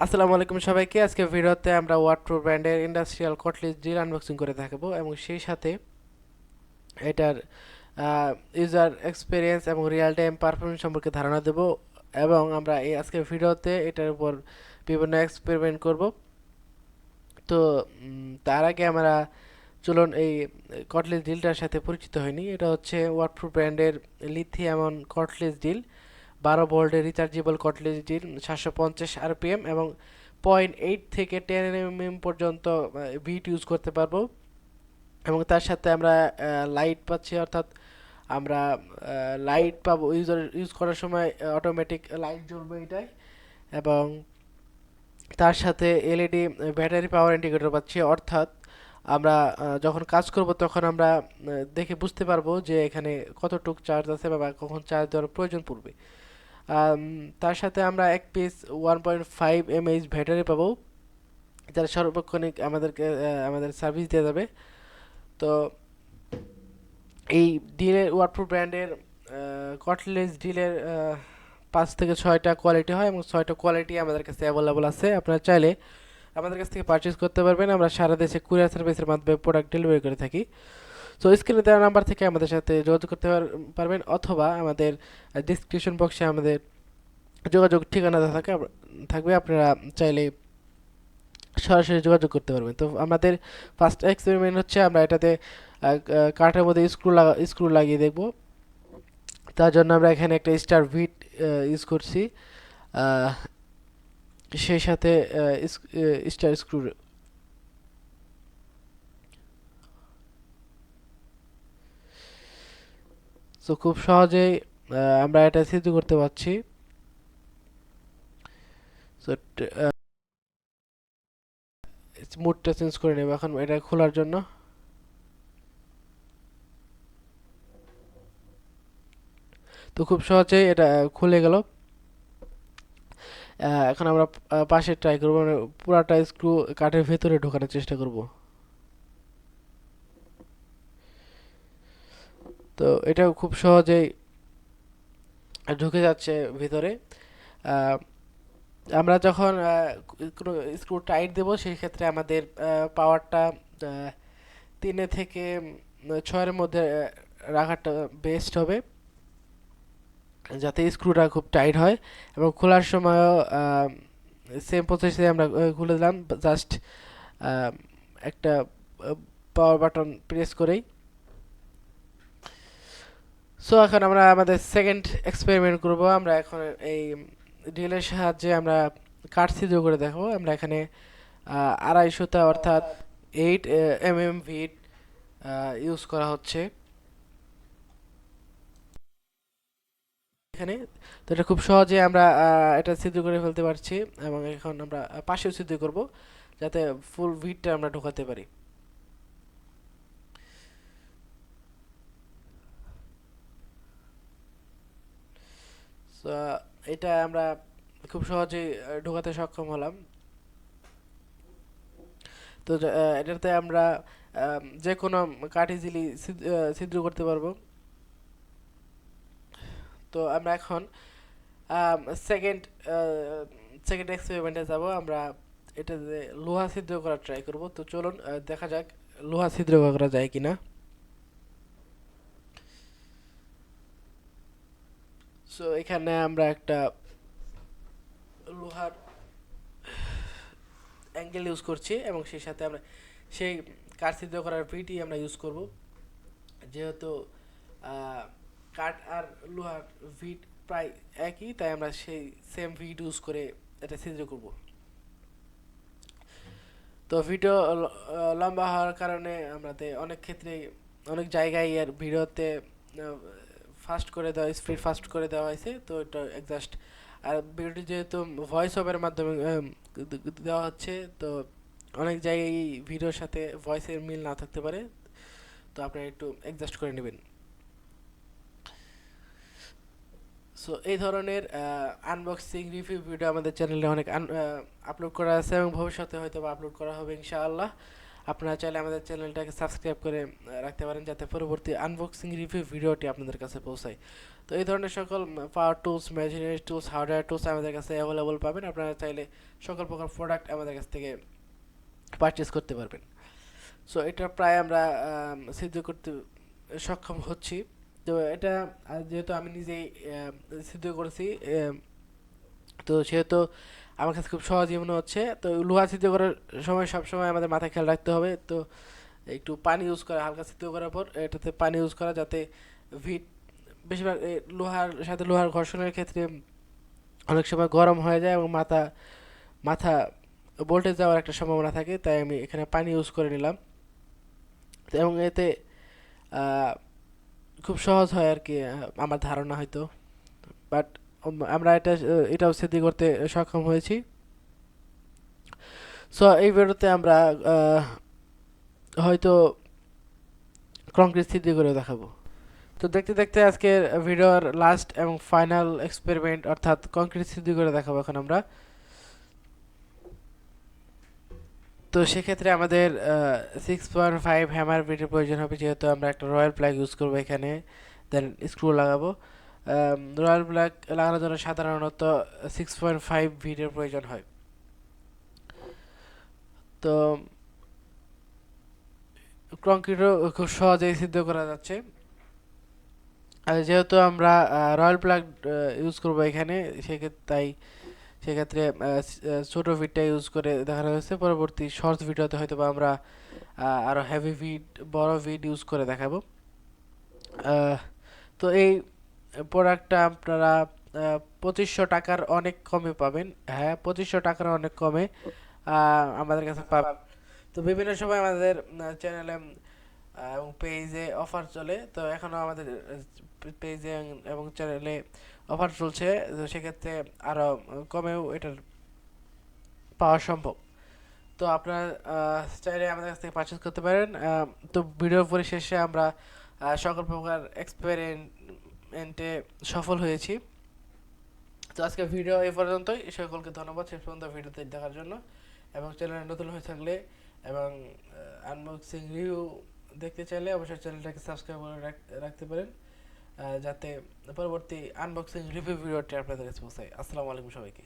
আসসালামু আলাইকুম সবাইকে। আজকে ভিডিওতে আমরা ওয়াটপ্রো ব্র্যান্ডের ইন্ডাস্ট্রিয়াল কটলেস ড্রিল আনবক্সিং করে দেখাবো এবং সেই সাথে এটার ইউজার এক্সপিরিয়েন্স এবং রিয়েল টাইম পারফরমেন্স সম্পর্কে ধারণা দেব এবং আমরা এই আজকের ভিডিওতে এটার উপর বিভিন্ন এক্সপেরিমেন্ট করব। তো তার আগে আমরা চলুন এই কটলেস ড্রিলটার সাথে পরিচিত হয়নি। এটা হচ্ছে ওয়াটপ্রো ব্র্যান্ডের লিথিয়াম কটলেস ড্রিল, 12 ভোল্টের রিচার্জেবল কটলেজ ড্রিল, 750 RPM এবং 0.8 থেকে 10 mm পর্যন্ত বিট ইউজ করতে পারবো। এবং তার সাথে আমরা লাইট পাচ্ছি, অর্থাৎ আমরা লাইট পাবো ইউজ করার সময়, অটোমেটিক লাইট জ্বলবে এটাই। এবং তার সাথে এলইডি ব্যাটারি পাওয়ার ইন্ডিকেটর পাচ্ছি, অর্থাৎ আমরা যখন কাজ করব তখন আমরা দেখে বুঝতে পারবো যে এখানে কতটুকু চার্জ আছে বা কখন চার্জ দেওয়ার প্রয়োজন পড়বে। আম, তার সাথে আমরা এক পিস 1.5 mAh ব্যাটারি পাবো, যারা সার্বক্ষণিক আমাদেরকে আমাদের সার্ভিস দিয়ে যাবে। তো এই ডিলের ওয়াটপ্রুফ ব্র্যান্ডের কটলেস ডিলের 5 থেকে 6টা কোয়ালিটি হয় এবং 6টা কোয়ালিটি আমাদের কাছে অ্যাভেলেবল আছে। আপনারা চাইলে আমাদের কাছ থেকে পারচেস করতে পারবেন। আমরা সারা দেশে কুরিয়ার সার্ভিসের মাধ্যমে প্রোডাক্ট ডেলিভারি করে থাকি। সো স্ক্রিনে দেওয়া নাম্বার থেকে আমাদের সাথে যোগাযোগ করতে পারবেন, অথবা আমাদের ডিসক্রিপশন বক্সে আমাদের যোগাযোগ ঠিকানা থাকবে। আপনারা চাইলে সরাসরি যোগাযোগ করতে পারবেন। তো আমাদের ফার্স্ট এক্সপেরিমেন্ট হচ্ছে আমরা এটাতে কাঠের মধ্যে স্ক্রু লাগিয়ে দেখব। তার জন্য আমরা এখানে একটা স্টার ভিট ইউজ করছি, আহ, সেই সাথে স্টার স্ক্রু। তো খুব সহজেই আমরা এটা সিদ্ধ করতে পারছি। তো মুডটা চেঞ্জ করে নেব এখন এটা খোলার জন্য। তো খুব সহজেই এটা খুলে গেল। এখন আমরা পাশে ট্রাই করবো, মানে পুরাটা স্ক্রু কাঠের ভেতরে ঢোকানোর চেষ্টা করব। তো এটাও খুব সহজেই ঢুকে যাচ্ছে ভিতরে। আহ, আমরা যখন কোনো স্ক্রু টাইট দেবো সেই ক্ষেত্রে আমাদের পাওয়ারটা 3 থেকে 6-এর মধ্যে রাখাটা বেস্ট হবে, যাতে স্ক্রুটা খুব টাইট হয়। এবং খোলার সময়ও সেম প্রসেসে আমরা খুলে দিলাম, জাস্ট একটা পাওয়ার বাটন প্রেস করেই। সো এখন আমরা আমাদের সেকেন্ড এক্সপেরিমেন্ট করব। আমরা এখন এই ড্রিলের সাহায্যে আমরা কাঠ ছিদ্র করে দেখাবো। আমরা এখানে 250টা অর্থাৎ 8 mm ভিট ইউজ করা হচ্ছে এখানে। তো এটা খুব সহজে আমরা এটা ছিদ্র করে ফেলতে পারছি এবং এখন আমরা পাশেও ছিদ্র করব, যাতে ফুল ভিটটা আমরা ঢোকাতে পারি। সো এটা আমরা খুব সহজেই ঢোকাতে সক্ষম হলাম। তো এটাতে আমরা যে কোনো কাঠ ইজিলি ছিদ্র করতে পারবো। তো আমরা এখন সেকেন্ড সেকেন্ড এক্সপেরিমেন্টে যাব। আমরা এটাতে লোহা ছিদ্র করার ট্রাই করব। তো চলুন দেখা যাক লোহা ছিদ্র করা যায় কিনা। সো এখানে আমরা একটা লোহার অ্যাঙ্গেল ইউজ করছি এবং সেই সাথে আমরা সেই কাঠ ছিদ্র করার ভিটি আমরা ইউজ করব, যেহেতু আহ, কাঠ আর লোহার ভিট প্রায় একই, তাই আমরা সেই সেম ভিট ইউজ করে এটা ছিদ্র করব। তো ভিডিও লম্বা হওয়ার কারণে আমাদের অনেক ক্ষেত্রে অনেক জায়গায় এর ভিডিওতে ফাস্ট করে দেওয়া, স্পিড ফাস্ট করে দেওয়া হয়েছে। তো এটা জাস্ট, আর ভিডিওটি যেহেতু ভয়েস ওভারের মাধ্যমে দেওয়া হচ্ছে, তো অনেক জায়গায় এই ভিডিওর সাথে ভয়েসের মিল না থাকতে পারে। তো আপনারা একটু অ্যাডজাস্ট করে নেবেন। সো এই ধরনের আনবক্সিং রিভিউ ভিডিও আমাদের চ্যানেলে অনেক আপলোড করা আছে এবং ভবিষ্যতে হয়তো আপলোড করা হবে ইনশাআল্লাহ। আপনারা চাইলে আমাদের চ্যানেলটাকে সাবস্ক্রাইব করে রাখতে পারেন, যাতে পরবর্তী আনবক্সিং রিভিউ ভিডিওটি আপনাদের কাছে পৌঁছায়। তো এই ধরনের সকল পাওয়ার tools, machinery tools, hardware tools আমাদের কাছে অ্যাভেলেবল পাবেন। আপনারা চাইলে সকল প্রকার প্রোডাক্ট আমাদের কাছ থেকে পারচেস করতে পারবেন। সো এটা প্রায় আমরা সিদ্ধ করতে সক্ষম হচ্ছি। তো এটা যেহেতু আমি নিজেই সিদ্ধ করেছি, তো সেহেতু আমার কাছে খুব সহজই মনে হচ্ছে। তো লোহা সিদ্ধ করার সময় সবসময় আমাদের মাথায় খেয়াল রাখতে হবে, তো একটু পানি ইউজ করা, হালকা সিদ্ধ করার পর এটাতে পানি ইউজ করা, যাতে ভিট বেশিরভাগ লোহার সাথে লোহার ঘর্ষণের ক্ষেত্রে অনেক সময় গরম হয়ে যায় এবং মাথা মাথা ভোল্টেজ যাওয়ার একটা সম্ভাবনা থাকে, তাই আমি এখানে পানি ইউজ করে নিলাম। এবং এতে আহ, খুব সহজ হয় আর কি, আমার ধারণা হয়তো। বাট আমরা এটাও সিদ্ধি করতে সক্ষম হয়েছি। সো এই ভিডিওতে আমরা হয়তো কংক্রিট সিদ্ধি করে দেখাবো। তো দেখতে দেখতে আজকের ভিডিওর লাস্ট এবং ফাইনাল এক্সপেরিমেন্ট অর্থাৎ কংক্রিট সিদ্ধি করে দেখাবো এখন আমরা। তো সেক্ষেত্রে আমাদের 6.5 হ্যামার বিটের প্রয়োজন হবে, যেহেতু আমরা একটা রয়্যাল প্লাগ ইউজ করবো এখানে, দেন স্ক্রু লাগাবো। রয়্যাল প্লাগ লাগানোর জন্য সাধারণত 6.5 বিটের প্রয়োজন হয়। তো কংক্রিটও খুব সহজেই সিদ্ধ করা যাচ্ছে। আর যেহেতু আমরা রয়্যাল প্লাগ ইউজ করবো এখানে, সেক্ষেত্রে ছোট ভিটটা ইউজ করে দেখানো হয়েছে। পরবর্তী শর্ট ভিডিওতে হয়তো বা আমরা আরো হেভি ভিট, বড় ভিট ইউজ করে দেখাবো। তো এই প্রোডাক্টটা আপনারা 2500 টাকার অনেক কমে পাবেন। হ্যাঁ, 2500 টাকার অনেক কমে আমাদের কাছে পাবেন। তো বিভিন্ন সময় আমাদের চ্যানেলে এবং পেজে অফার চলে, তো এখনও আমাদের পেজে এবং চ্যানেলে অফার চলছে। তো সেক্ষেত্রে আরও কমেও এটার পাওয়া সম্ভব। তো আপনারা চাইলে আমাদের কাছ থেকে পারচেস করতে পারেন। তো ভিডিওর পরিশেষে আমরা সকল প্রকার এক্সপেরিমেন্টে সফল হয়েছি। তো আজকে ভিডিও এই পর্যন্তই। সকলকে ধন্যবাদ শেষ পর্যন্ত ভিডিওতে দেখার জন্য, এবং চ্যানেলে নতুন হয়ে থাকলে এবং আনবক্সিং রিভিউ দেখতে চাইলে অবশ্যই চ্যানেলটাকে সাবস্ক্রাইব করে রাখতে পারেন, যাতে পরবর্তী আনবক্সিং রিভিউ ভিডিওটি আপনাদের কাছে পৌঁছায়। আসসালামু আলাইকুম সবাইকে।